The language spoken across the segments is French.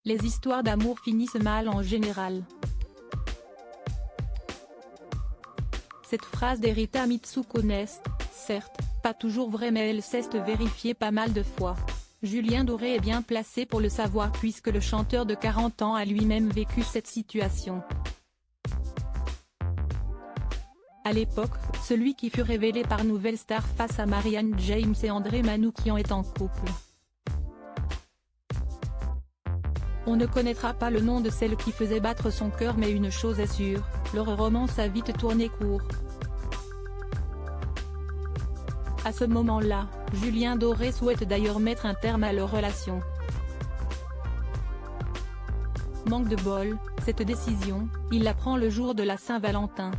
Les histoires d'amour finissent mal en général. Cette phrase d'Erita Mitsuko n'est, certes, pas toujours vraie mais elle s'est vérifiée pas mal de fois. Julien Doré est bien placé pour le savoir puisque le chanteur de 40 ans a lui-même vécu cette situation. À l'époque, celui qui fut révélé par Nouvelle Star face à Marianne James et André Manoukian est en couple. On ne connaîtra pas le nom de celle qui faisait battre son cœur mais une chose est sûre, leur romance a vite tourné court. À ce moment-là, Julien Doré souhaite d'ailleurs mettre un terme à leur relation. Manque de bol, cette décision, il la prend le jour de la Saint-Valentin.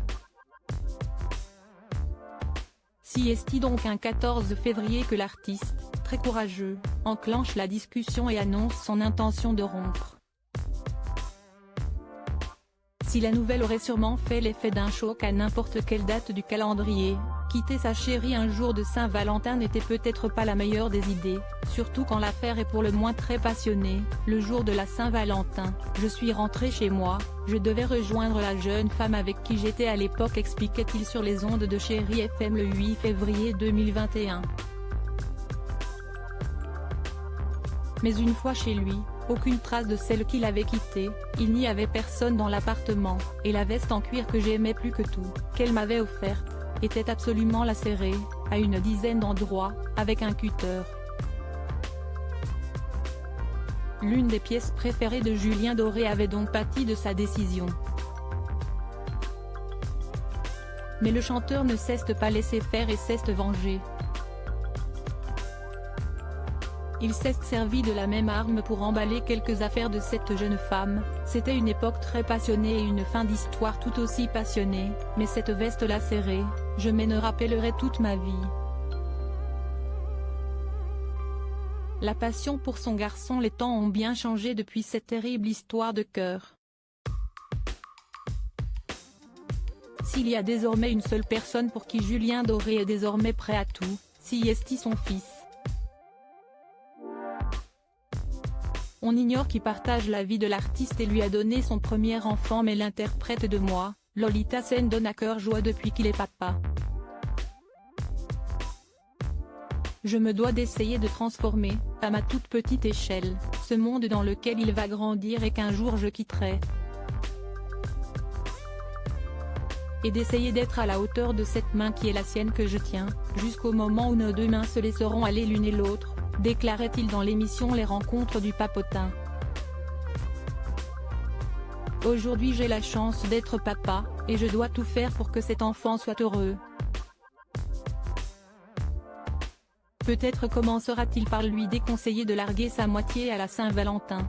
Si est donc un 14 février que l'artiste, très courageux, enclenche la discussion et annonce son intention de rompre. Si la nouvelle aurait sûrement fait l'effet d'un choc à n'importe quelle date du calendrier, quitter sa chérie un jour de Saint-Valentin n'était peut-être pas la meilleure des idées, surtout quand l'affaire est pour le moins très passionnée. Le jour de la Saint-Valentin, je suis rentré chez moi, je devais rejoindre la jeune femme avec qui j'étais à l'époque, expliquait-il sur les ondes de Chérie FM le 8 février 2021. Mais une fois chez lui, aucune trace de celle qu'il avait quittée, il n'y avait personne dans l'appartement, et la veste en cuir que j'aimais plus que tout, qu'elle m'avait offerte, était absolument lacérée, à une dizaine d'endroits, avec un cutter. L'une des pièces préférées de Julien Doré avait donc pâti de sa décision. Mais le chanteur ne s'est pas laissé faire et s'est vengé. Il s'est servi de la même arme pour emballer quelques affaires de cette jeune femme. C'était une époque très passionnée et une fin d'histoire tout aussi passionnée, mais cette veste lacérée, je m'en rappellerai toute ma vie. La passion pour son garçon, les temps ont bien changé depuis cette terrible histoire de cœur. S'il y a désormais une seule personne pour qui Julien Doré est désormais prêt à tout, c'est son fils. On ignore qui partage la vie de l'artiste et lui a donné son premier enfant mais l'interprète de Moi, Lolita Sen donne à cœur joie depuis qu'il est papa. Je me dois d'essayer de transformer, à ma toute petite échelle, ce monde dans lequel il va grandir et qu'un jour je quitterai. Et d'essayer d'être à la hauteur de cette main qui est la sienne que je tiens, jusqu'au moment où nos deux mains se laisseront aller l'une et l'autre, déclarait-il dans l'émission Les Rencontres du Papotin. Aujourd'hui j'ai la chance d'être papa, et je dois tout faire pour que cet enfant soit heureux. Peut-être commencera-t-il par lui déconseiller de larguer sa moitié à la Saint-Valentin.